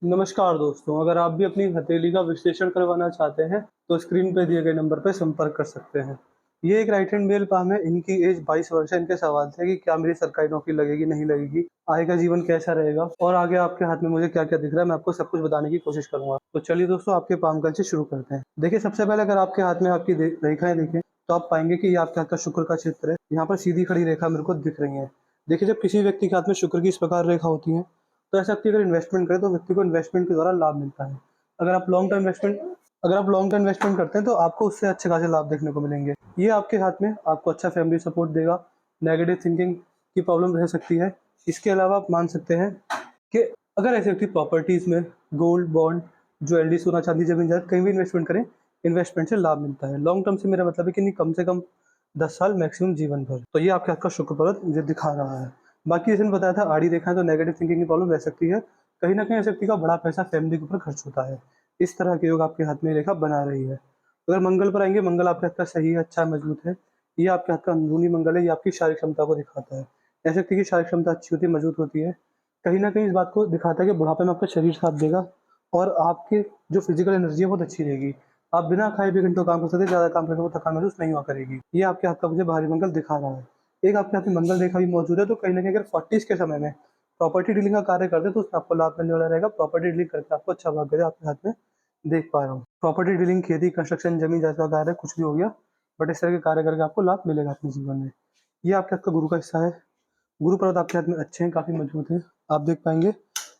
नमस्कार दोस्तों, अगर आप भी अपनी हथेली का विश्लेषण करवाना चाहते हैं, तो स्क्रीन पे दिए गए नंबर पर संपर्क कर सकते हैं। ये एक राइट हैंड मेल पाम है, इनकी एज 22 वर्ष है। इनके सवाल थे कि क्या मेरी सरकारी नौकरी लगेगी, नहीं लगेगी, आगे का जीवन कैसा रहेगा और आगे आपके हाथ में मुझे क्या-क्या दिख रहा है, मैं आपको सब कुछ बताने की कोशिश करूँगा। तो चलिए दोस्तों, आपके पाम कल से शुरू करते हैं। देखिए, सबसे पहले अगर आपके हाथ में आपकी रेखाएँ देखें, तो आप पाएँगे कि ये आपके हाथ का शुक्र का क्षेत्र है। यहाँ पर सीधी खड़ी रेखा मेरे को दिख रही है। देखिए, जब किसी व्यक्ति के हाथ में शुक्र की इस प्रकार रेखा होती है, तो ऐसा व्यक्ति अगर इन्वेस्टमेंट करे तो व्यक्ति को इन्वेस्टमेंट के द्वारा लाभ मिलता है। अगर आप लॉन्ग टर्म इन्वेस्टमेंट अगर आप लॉन्ग टर्म इन्वेस्टमेंट करते हैं तो आपको उससे अच्छे खासे लाभ देखने को मिलेंगे। ये आपके हाथ में आपको अच्छा फैमिली सपोर्ट देगा। नेगेटिव थिंकिंग की प्रॉब्लम रह सकती है। इसके अलावा आप मान सकते हैं कि अगर ऐसे व्यक्ति प्रॉपर्टीज में गोल्ड, बॉन्ड, ज्वेलरी, सोना, चांदी, जमीन जायदाद कहीं भी इन्वेस्टमेंट करें, इन्वेस्टमेंट से लाभ मिलता है। लॉन्ग टर्म से मेरा मतलब है कि नहीं, कम से कम 10 साल, मैक्सिमम जीवन भर। तो ये आपके हाथ का शुक्र पर्वत मुझे दिखा रहा है। बाकी जैसे मैंने बताया था, आड़ी रेखा है तो नेगेटिव थिंकिंग की प्रॉब्लम रह सकती है। कहीं न कहीं ऐसे व्यक्ति का बड़ा पैसा फैमिली के ऊपर खर्च होता है। इस तरह के योग आपके हाथ में रेखा बना रही है। अगर मंगल पर आएँगे, मंगल आपके हाथ का सही है, अच्छा है, मजबूत है। ये आपके हाथ का अंदरूनी मंगल है, ये आपकी शारीरिक क्षमता को दिखाता है। ऐसे व्यक्ति की शारीरिक क्षमता अच्छी होती है, मजबूत होती है। कहीं न कहीं इस बात को दिखाता है कि बुढ़ापे में आपका शरीर साथ देगा और आपकी जो फिज़िकल एनर्जी है बहुत अच्छी रहेगी। आप बिना खाए-पिए घंटों काम कर सकते हैं, ज़्यादा काम करने को थकान महसूस नहीं हुआ करेगी। ये आपके हाथ का मुझे बाहरी मंगल दिखा रहा है। एक आपके हाथ में मंगल रेखा भी मौजूद है, तो कहीं न कहीं अगर 40s के समय में प्रॉपर्टी डीलिंग का कार्य करते हैं, तो उसमें आपको लाभ मिलने वाला रहेगा। प्रॉपर्टी डीलिंग करके आपको अच्छा भाग्य आपके हाथ में देख पा रहा हूँ। प्रॉपर्टी डीलिंग, खेती, कंस्ट्रक्शन, जमीन जायदाद का कार्य कुछ भी हो गया, बट इस तरह के कार्य करके आपको लाभ मिलेगा अपने जीवन में। ये आपके हाथ का गुरु का हिस्सा है। गुरु पर्वत आपके हाथ में अच्छे हैं, काफ़ी मजबूत हैं। आप देख पाएँगे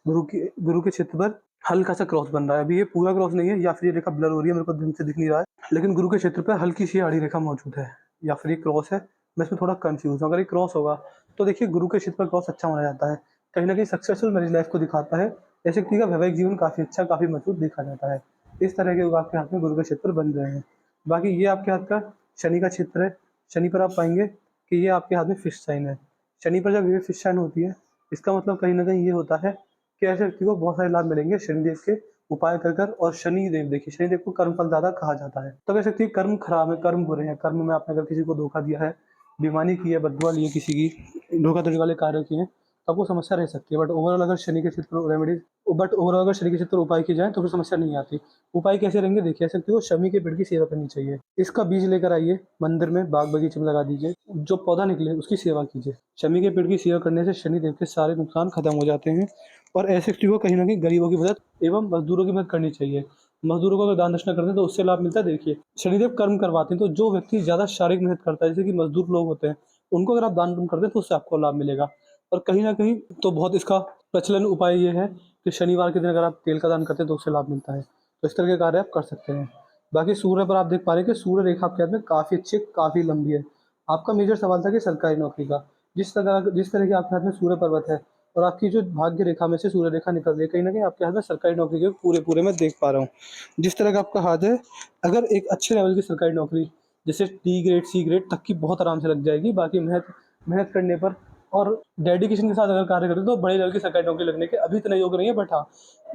गुरु के क्षेत्र पर हल्का-सा क्रॉस बन रहा है। अभी ये पूरा क्रॉस नहीं है, या फिर ये रेखा ब्लर हो रही है, मेरे को ढंग से दिख नहीं रहा है। लेकिन गुरु के क्षेत्र पे हल्की-सी आड़ी रेखा मौजूद है, या फिर ये क्रॉस है, मैं इसमें थोड़ा कन्फ्यूज़ हूँ। अगर ये क्रॉस होगा, तो देखिए गुरु के क्षेत्र पर क्रॉस अच्छा माना जाता है। कहीं न कहीं सक्सेसफुल मैरिज लाइफ़ को दिखाता है। ऐसे व्यक्ति का वैवाहिक जीवन काफ़ी अच्छा, काफ़ी मजबूत देखा जाता है। इस तरह के योग आपके हाथ में गुरु के क्षेत्र पर बन रहे हैं। बाकी ये आपके हाथ का शनि का क्षेत्र है। शनि पर आप पाएँगे कि ये आपके हाथ में फिश साइन है। शनि पर जब ये फिश साइन होती है, इसका मतलब कहीं न कहीं ये होता है कि ऐसे व्यक्ति को बहुत सारे लाभ मिलेंगे शनिदेव के उपाय कर कर। और शनिदेव, देखिए शनिदेव को कर्म फलदाता कहा जाता है। तो ऐसे व्यक्ति के कर्म खराब है, कर्म बुरे हैं, कर्म में आपने अगर किसी को धोखा दिया है, बेईमानी की है, बददुआ ली है किसी की, धोखाधड़ी वाले कार्य किए हैं, तो आपको समस्या रह सकती है। बट ओवरऑल अगर शनि के क्षेत्र पर उपाय किए जाएँ तो फिर समस्या नहीं आती। उपाय कैसे रहेंगे, देखिए ऐसे व्यक्ति को शमी के पेड़ की सेवा करनी चाहिए। इसका बीज लेकर आइए, मंदिर में, बाग बगीचे में लगा दीजिए। जो पौधा निकले उसकी सेवा कीजिए। शमी के पेड़ की सेवा करने से शनिदेव के सारे नुकसान खत्म हो जाते हैं। और ऐसे व्यक्ति को कहीं न कहीं गरीबों की मदद एवं मज़दूरों की मदद करनी चाहिए। मज़दूरों को अगर दान दक्षिणा करते हैं तो उससे लाभ मिलता है। देखिए, शनिदेव कर्म करवाते हैं, तो जो व्यक्ति ज़्यादा शारीरिक मेहनत करता है, जैसे कि मज़दूर लोग होते हैं, उनको अगर आप दान-पुण्य करते हैं तो उससे आपको लाभ मिलेगा। और कहीं न कहीं तो बहुत इसका प्रचलन उपाय ये है कि शनिवार के दिन अगर आप तेल का दान करते हैं तो उससे लाभ मिलता है। तो इस तरह के कार्य आप कर सकते हैं। बाकी सूर्य पर आप देख पा रहे हैं कि सूर्य रेखा आपके हाथ में काफ़ी अच्छी, काफ़ी लंबी है। आपका मेजर सवाल था कि सरकारी नौकरी का। जिस तरह के आपके हाथ में सूर्य पर्वत है और आपकी जो भाग्य रेखा में से सूर्य रेखा निकल रही है, कहीं न कहीं आपके हाथ में सरकारी नौकरी के पूरे-पूरे मैं देख पा रहा हूँ। जिस तरह का आपका हाथ है, अगर एक अच्छे लेवल की सरकारी नौकरी, जैसे डी ग्रेड, सी ग्रेड तक की बहुत आराम से लग जाएगी। बाकी मेहनत मेहनत करने पर और डेडिकेशन के साथ अगर कार्य करें तो बड़े लेवल की सरकारी नौकरी लगने के अभी इतना योग नहीं है। बट हाँ,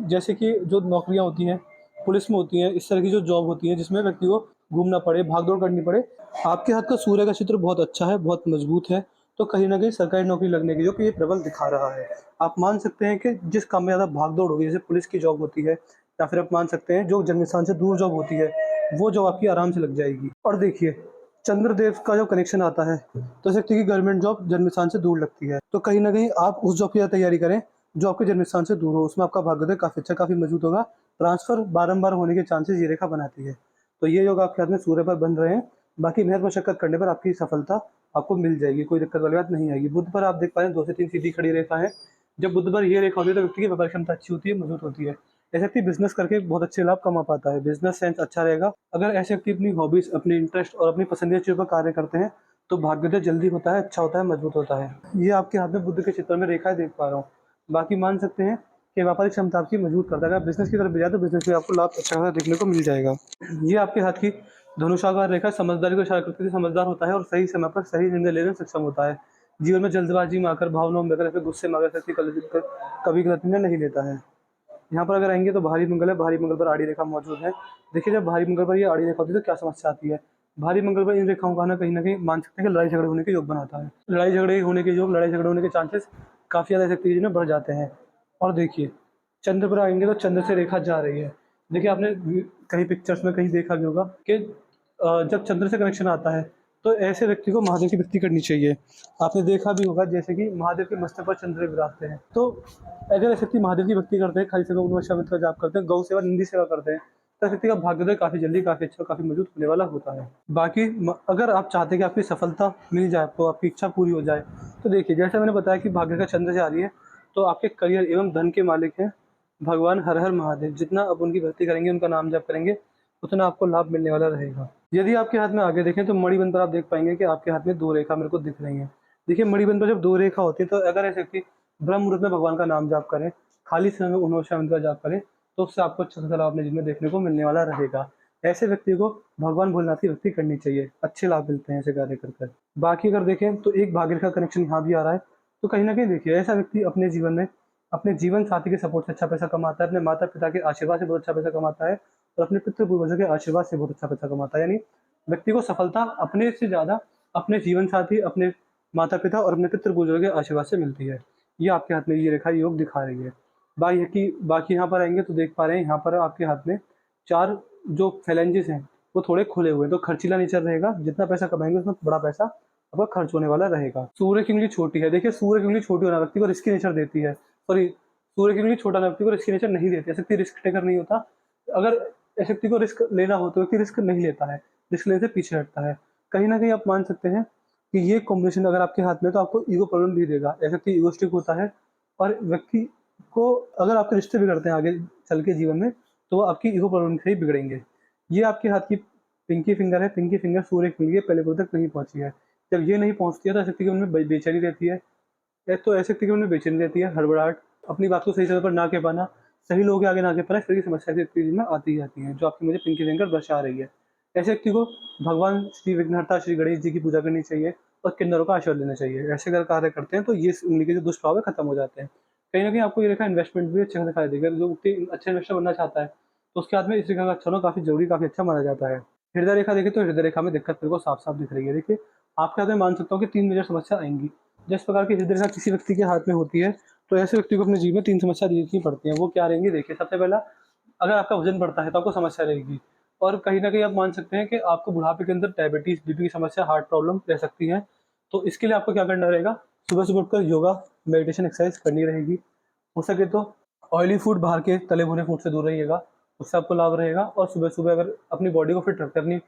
जैसे कि जो नौकरियाँ होती हैं, पुलिस में होती हैं, इस तरह की जो जॉब होती है जिसमें व्यक्ति को घूमना पड़े, भाग-दौड़ करनी पड़े, आपके हाथ का सूर्य का चित्र बहुत अच्छा है, बहुत मजबूत है, तो कहीं न कहीं सरकारी नौकरी लगने के योग ये प्रबल दिखा रहा है। आप मान सकते हैं कि जिस काम में ज़्यादा भाग-दौड़ होगी, जैसे पुलिस की जॉब होती है, या फिर आप मान सकते हैं जो जन्म स्थान से दूर जॉब होती है, वो जॉब आपकी आराम से लग जाएगी। और देखिए, चंद्रदेव का जो कनेक्शन आता है, तो ऐसे व्यक्ति की गवर्नमेंट जॉब जन्म स्थान से दूर लगती है। तो कहीं न कहीं आप उस जॉब की तैयारी करें, जो आपके जन्म स्थान से दूर हो, उसमें आपका भाग्योदय काफ़ी अच्छा, काफ़ी मजबूत होगा। ट्रांसफ़र बारंबार होने के चांसेज़ ये रेखा बनाती है। तो ये योग आपके हाथ में सूर्य पर बन रहे हैं। बाकी मेहनत मशक्कत करने पर आपकी सफलता आपको मिल जाएगी, कोई दिक्कत वाली बात नहीं आएगी। बुध पर आप देख पा रहे हैं 2 से 3 सीधी खड़ी रेखा है। जब बुध पर ये रेखा होती है तो व्यक्ति की व्यापार क्षमता अच्छी होती है, मजबूत होती है। ऐसे व्यक्ति बिज़नेस करके बहुत अच्छे लाभ कमा पाता है, बिज़नेस सेंस अच्छा रहेगा। अगर ऐसे व्यक्ति अपनी हॉबीज़, अपने इंटरेस्ट और अपनी पसंदीदा चीज़ों पर कार्य करते हैं, तो भाग्योदय जल्दी होता है, अच्छा होता है, मजबूत होता है। ये आपके हाथ में बुध के चित्र में रेखाएँ देख पा रहा हूँ। बाकी मान सकते हैं कि व्यापारिक क्षमता आपकी मजबूत करता है। अगर बिज़नेस की तरफ भी जाए तो बिज़नेस में आपको लाभ अच्छा खासा देखने को मिल जाएगा। ये आपके हाथ की धनुषाकार रेखा समझदारी को इशारा करती है, समझदार होता है और सही समय पर सही निर्णय लेने में सक्षम होता है। जीवन में जल्दबाजी में आकर, भावनाओं में बहकर या फिर गुस्से में आकर व्यक्ति कभी गलत निर्णय नहीं लेता है। यहाँ पर अगर आएँगे तो भारी मंगल है, भारी मंगल पर आड़ी रेखा मौजूद है। देखिए, जब भारी मंगल पर ये आड़ी रेखा होती है तो क्या समस्या आती है? भारी मंगल पर इन रेखाओं का आना कहीं न कहीं मान सकते हैं कि लड़ाई झगड़े होने के योग बनाता है। लड़ाई झगड़े होने के चांसेस काफ़ी ज़्यादा इस व्यक्ति में बढ़ जाते हैं। और देखिए, चंद्र पर आएंगे तो चंद्र से रेखा जा रही है। देखिए आपने कहीं पिक्चर्स में कहीं देखा भी होगा कि जब चंद्र से कनेक्शन आता है तो ऐसे व्यक्ति को महादेव की भक्ति करनी चाहिए। आपने देखा भी होगा जैसे कि महादेव के मस्तक पर चंद्र विराजते हैं, तो अगर ऐसे व्यक्ति महादेव की भक्ति करते हैं, खाली समय उन्नत शब्द का जाप करते हैं, गौ सेवा, निंदी सेवा करते हैं, तो व्यक्ति का भाग्योदय काफ़ी जल्दी, काफ़ी अच्छा, काफ़ी मजबूत होने वाला होता है। बाकी अगर आप चाहते हैं कि आपकी सफलता मिल जाए, आपको आपकी इच्छा पूरी हो जाए, तो देखिए जैसे मैंने बताया कि भाग्य का चंद्र से आ रही है, तो आपके करियर एवं धन के मालिक हैं भगवान हर हर महादेव। जितना आप उनकी भक्ति करेंगे, उनका नाम जप करेंगे, उतना आपको लाभ मिलने वाला रहेगा। यदि आपके हाथ में आगे देखें तो मणिबंध पर आप देख पाएंगे कि आपके हाथ में 2 रेखा मेरे को दिख रही हैं। देखिए मणिबंध पर जब 2 रेखा होती है, तो अगर ऐसे व्यक्ति ब्रह्म मुहूर्त में भगवान का नाम जाप करें, खाली समय में उन्नत का जाप करें, तो उससे आपको अच्छा खासा लाभ अपने जीवन में देखने को मिलने वाला रहेगा। ऐसे व्यक्ति को भगवान भोलेनाथ की भक्ति करनी चाहिए, अच्छे लाभ मिलते हैं ऐसे कार्य कर कर। बाकी अगर देखें तो एक भाग्य रेखा कनेक्शन यहाँ भी आ रहा है, तो कहीं ना कहीं देखिए ऐसा व्यक्ति अपने जीवन में अपने जीवन साथी के सपोर्ट से अच्छा पैसा कमाता है, अपने माता पिता के आशीर्वाद से बहुत अच्छा पैसा कमाता है, और अपने पितृ पूर्वजों के आशीर्वाद से बहुत अच्छा पैसा कमाता है। यानी व्यक्ति को सफलता अपने से ज़्यादा अपने जीवन साथी, अपने माता पिता और अपने पितृ पूर्वजों के आशीर्वाद से मिलती है। ये आपके हाथ में ये रेखा योग दिखा रही है। बाकी यहाँ पर आएंगे तो देख पा रहे हैं यहाँ पर आपके हाथ में 4 जो फैलेंजेस हैं वो थोड़े खुले हुए हैं, तो खर्चीला नेचर रहेगा। जितना पैसा कमाएंगे उसमें बड़ा पैसा आपका खर्च होने वाला रहेगा। सूर्य की उंगली छोटी है, देखिए सूर्य की उंगली छोटी होना व्यक्ति को रिस्की नेचर देती है। सॉरी, सूर्य की उंगली छोटा व्यक्ति को रिस्की नेचर नहीं देती है। ऐसे व्यक्ति रिस्क टेकर नहीं होता। अगर ऐसे व्यक्ति को रिस्क लेना हो तो व्यक्ति रिस्क नहीं लेता है, रिस्क लेने से पीछे हटता है। कहीं ना कहीं आप मान सकते हैं कि ये कॉम्बिनेशन अगर आपके हाथ में तो आपको ईगो प्रॉब्लम भी देगा। ऐसा व्यक्ति ईगोस्टिक होता है, और व्यक्ति को अगर आपके रिश्ते बिगड़ते हैं आगे चल के जीवन में, तो वो आपकी ईगो प्रॉब्लम से ही बिगड़ेंगे। ये आपके हाथ की पिंकी फिंगर है, पिंकी फिंगर सूर्य के लिए पहले गुरु तक नहीं पहुंची है। जब ये नहीं पहुंचती है तो ऐसे व्यक्ति के मन में बेचैनी रहती है। तो ऐसे व्यक्ति के मन में बेचैनी रहती है, हड़बड़ाहट, अपनी बात को सही समय पर ना कह पाना, सही लोगों के आगे ना कह पाना, इस तरह की समस्या से व्यक्ति में आती ही आती है, जो आपकी मुझे पिंकी फिंगर दर्शा रही है। ऐसे व्यक्ति को भगवान श्री विघ्नहर्ता श्री गणेश जी की पूजा करनी चाहिए और किन्नरों का आशीर्वाद लेना चाहिए। ऐसे अगर कार्य करते हैं तो ये उंगली के जो दुष्प्रभाव है खत्म हो जाते हैं। कहीं ना कहीं आपको ये रेखा इन्वेस्टमेंट भी अच्छे से दिखाई देगा। जो व्यक्ति अच्छा इन्वेस्टर बनना चाहता है तो उसके हाथ में इस रेखा का अच्छा होना काफ़ी जरूरी, काफ़ी अच्छा माना जाता है। हृदय रेखा देखें तो हृदय रेखा में दिक्कत मेरे को साफ साफ दिख रही है। देखिए आपके हाथ में मान सकता हूँ कि 3 मेजर समस्या आएंगी। जिस प्रकार की हृदय रेखा किसी व्यक्ति के हाथ में होती है, तो ऐसे व्यक्ति को अपने जीवन में 3 समस्या देखनी पड़ती हैं। वो क्या रहेंगी देखिए, सबसे पहला, अगर आपका वजन बढ़ता है तो आपको समस्या रहेगी। और कहीं ना कहीं आप मान सकते हैं कि आपको बुढ़ापे के अंदर डायबिटीज, बीपी की समस्या, हार्ट प्रॉब्लम रह सकती है। तो इसके लिए आपको क्या करना रहेगा, सुबह सुबह उठकर योगा, मेडिटेशन, एक्सरसाइज करनी रहेगी। हो सके तो ऑयली फूड, बाहर के तले भुने फूड से दूर रहिएगा, उससे आपको लाभ रहेगा। और सुबह सुबह अगर अपनी बॉडी को फिट रखते हैं, अपनी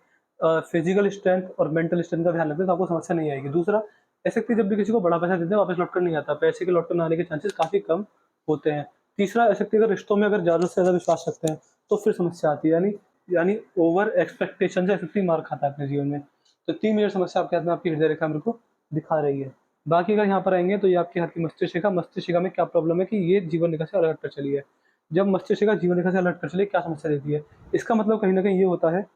फिजिकल स्ट्रेंथ और मेंटल स्ट्रेंथ का ध्यान रखते हैं, तो आपको समस्या नहीं आएगी। दूसरा, ऐसे व्यक्ति जब भी किसी को बड़ा पैसा देते हैं वापस लौट कर नहीं आता, पैसे के लौट कर ना आने के चांसेस काफ़ी कम होते हैं। तीसरा, ऐसे व्यक्ति अगर रिश्तों में अगर ज़्यादा से ज़्यादा विश्वास रखते हैं तो फिर समस्या आती है। यानी ओवर एक्सपेक्टेशन से ऐसे व्यक्ति मार खाता है अपने जीवन में। तो 3 मेजर समस्या आपके हाथ में आपकी हृदय रेखा मेरे को दिखा रही है। बाकी अगर यहाँ पर आएंगे तो ये आपके हाथ की मस्तिष्क रेखा, मस्तिष्क रेखा में क्या प्रॉब्लम है कि ये जीवन रेखा से अलग हटकर चली है। जब मस्तिष्क रेखा जीवन रेखा से अलग हटकर चली, क्या समस्या देती है, इसका मतलब कहीं ना कहीं ये होता है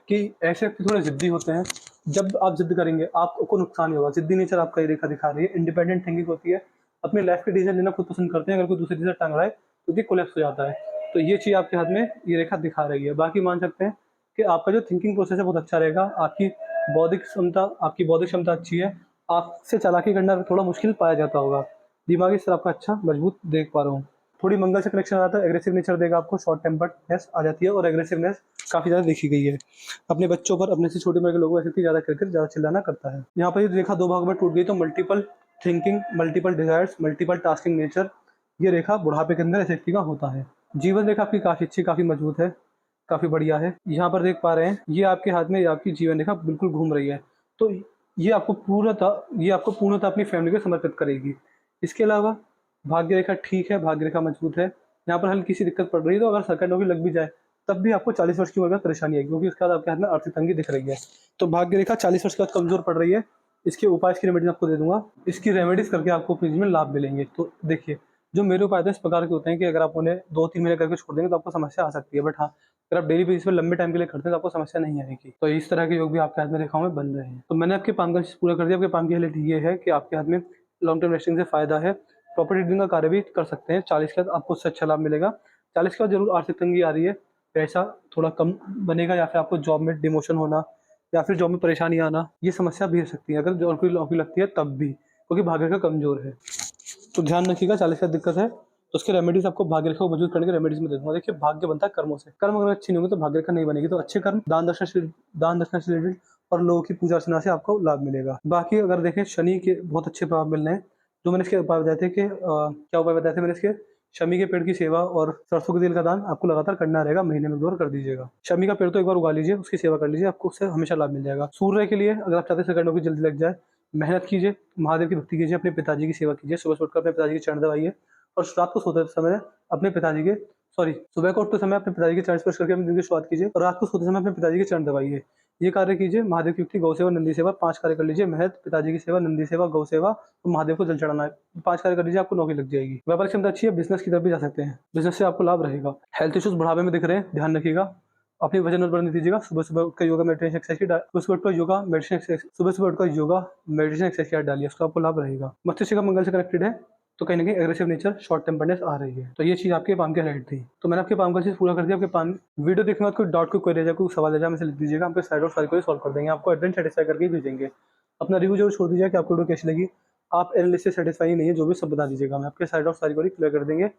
कि ऐसे व्यक्ति थोड़े जिद्दी होते हैं। जब आप जिद करेंगे आपको नुकसान ही होगा। जिद्दी नेचर आपका ये रेखा दिखा रही है। इंडिपेंडेंट थिंकिंग होती है, अपने लाइफ के डिसीजन लेना खुद पसंद करते हैं। अगर कोई दूसरे डिसीजन टांग रहा है तो ये कोलैप्स हो जाता है। तो ये चीज़ आपके हाथ में ये रेखा दिखा रही है। बाकी मान सकते हैं कि आपका जो थिंकिंग प्रोसेस है बहुत अच्छा रहेगा। आपकी बौद्धिक क्षमता अच्छी है। आपसे चालाकी करना थोड़ा मुश्किल पाया जाता होगा। दिमागी स्तर आपका अच्छा मजबूत देख पा रहा हूँ। थोड़ी मंगल से कनेक्शन आता है, एग्रेसिव नेचर देगा आपको, शॉर्ट टेम्पर्डनेस आ जाती है और एग्रेसिवनेस काफ़ी ज़्यादा देखी गई है। अपने बच्चों पर, अपने से छोटे उम्र के लोगों पर ज़्यादा करके ज़्यादा चिल्लाना करता है। यहाँ पर ये रेखा 2 भाग में टूट गई, तो multiple thinking, multiple desires, multiple tasking nature, ये रेखा बुढ़ापे के अंदर ऐसे व्यक्ति का होता है। जीवन रेखा आपकी काफ़ी अच्छी, काफ़ी मजबूत है, काफ़ी बढ़िया है। यहाँ पर देख पा रहे हैं ये आपके हाथ में आपकी जीवन रेखा बिल्कुल घूम रही है। तो ये आपको पूर्णतः अपनी फैमिली को समर्पित करेगी। इसके अलावा भाग्य रेखा ठीक है, भाग्य रेखा मजबूत है। यहाँ पर हल्की सी दिक्कत पड़ रही है, तो अगर सरकारी नौकरी लग भी जाए तब भी आपको 40 वर्ष की उम्र में परेशानी आएगी, क्योंकि उसके बाद आपके हाथ में आर्थिक तंगी दिख रही है। तो भाग्य रेखा 40 वर्ष के बाद कमजोर पड़ रही है। इसके उपाय, इसकी रेमेडीज आपको दे दूंगा। इसकी रेमेडीज करके आपको अपने जीवन में लाभ मिलेंगे। तो देखिए, जो मेरे उपाय इस प्रकार के होते हैं कि अगर आप उन्हें 2-3 महीने करके छोड़ देंगे तो आपको समस्या आ सकती है। बट हाँ, अगर आप डेली बेसिस पे लंबे टाइम के लिए करते हैं तो आपको समस्या नहीं आएगी। तो इस तरह के योग भी आपके हाथ में रेखाओं में बन रहे हैं। तो मैंने आपके पाम का पूरा कर दिया। आपके पाम की हालत ये है कि आपके हाथ में लॉन्ग टर्म इन्वेस्टिंग से फायदा है। प्रॉपर्टी डीलिंग का कार्य भी कर सकते हैं। 40 के बाद आपको उससे अच्छा लाभ मिलेगा। 40 के बाद जरूर आर्थिक तंगी आ रही है, पैसा थोड़ा कम बनेगा, या फिर आपको जॉब में डिमोशन होना, या फिर जॉब में परेशानी आना, ये समस्या भी हो सकती है अगर नौकरी लगती है तब भी, क्योंकि भाग्य का कमजोर है। तो ध्यान रखिएगा, 40 का दिक्कत है तो उसके रेमेडीज आपको भाग्य रेखा को मजबूत करने के रेमेडीज में दे दूंगा। देखिए भाग्य बनता है कर्मों से, कर्म अगर अच्छी नहीं होंगे तो भाग्य रेखा नहीं बनेगी। तो अच्छे कर्म, दान दक्षिणा से रिलेटेड और लोगों की पूजा अर्चना से आपको लाभ मिलेगा। बाकी अगर देखें शनि के बहुत अच्छे प्रभाव मिल रहे हैं। जो मैंने इसके उपाय बताए थे कि क्या उपाय बताए थे मैंने इसके, शमी के पेड़ की सेवा और सरसों के तेल का दान आपको लगातार करना रहेगा, महीने में 2 बार कर दीजिएगा। शमी का पेड़ तो एक बार उगा लीजिए, उसकी सेवा कर लीजिए, आपको उससे हमेशा लाभ मिल जाएगा। सूर्य के लिए अगर आप चाहते हैं सरकारी नौकरी जल्दी लग जाए, मेहनत कीजिए, महादेव की भक्ति कीजिए, अपने पिताजी की सेवा कीजिए, सुबह उठकर अपने पिताजी के चरण दबाइए और रात को सोते समय अपने पिताजी के सुबह को उठते समय अपने पिताजी के चरण स्पर्श करके अपने दिन की शुरुआत कीजिए और रात को सोते समय अपने पिताजी के चरण दबाइए। ये कार्य कीजिए, महादेव की भक्ति, गौ सेवा, नंदी सेवा, 5 कार्य कर लीजिए, मेहनत, पिताजी की सेवा, नंदी सेवा, गौ सेवा और महादेव को जल चढ़ाना है। 5 कार्य कर लीजिए, आपको नौकरी लग जाएगी। व्यापार क्षमता अच्छी है, बिजनेस की तरफ भी जा सकते हैं, बिजनेस से आपको लाभ रहेगा। हेल्थ इश्यूज बढ़ावे में दिख रहे हैं, ध्यान रखिएगा, अपनी वजन और बढ़ने दीजिएगा। सुबह सुबह उठकर योगा मेडिटेशन एक्सरसाइज सुबह सुबह उठकर योगा मेडिटेशन एक्सरसाइज डालिए, उसका आपको लाभ रहेगा। मस्तिष्क का मंगल से कनेक्टेड है, तो कहीं ना कहीं एग्रेसिव नेचर, शॉर्ट टेम्पर्डनेस आ रही है। तो ये चीज़ आपके पाम की हाइलाइट थी। तो मैंने आपके पाम का चीज़ पूरा कर दिया। आपके पाम वीडियो देखने के बाद कोई डाउट, कोई क्वेरी है, कोई सवाल है, जहाँ में से लिख दीजिएगा, आपके साइड और सारी कोई सॉल्व कर देंगे, आपको एट द एंड सेटिस्फाई करके भेजेंगे। अपना रिव्यू जरूर छोड़ दीजिएगा कि आपको वीडियो कैसी लगी। आप एनालिसिस से सेटिस्फाई नहीं है, जो भी सब बता दीजिएगा, मैं आपके साइड और सारी क्वेरी क्लियर कर देंगे।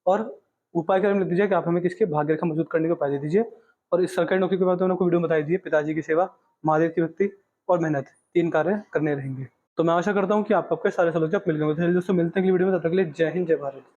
और उपाय के बारे में लिख दीजिए कि आप हमें किसके भाग्य रेखा मजबूत करने के उपाय दे दीजिए। और इस सरकारी नौकरी के बाद तो मैंने आपको वीडियो में बताई दी है, पिताजी की सेवा, महादेव की भक्ति और मेहनत, 3 कार्य करने रहेंगे। तो मैं आशा करता हूँ कि आप आपके सारे सवालों के जवाब मिल गए होंगे। तो चलिए दोस्तों, मिलते हैं अगली वीडियो में, तब तक के लिए जय हिंद, जय भारत।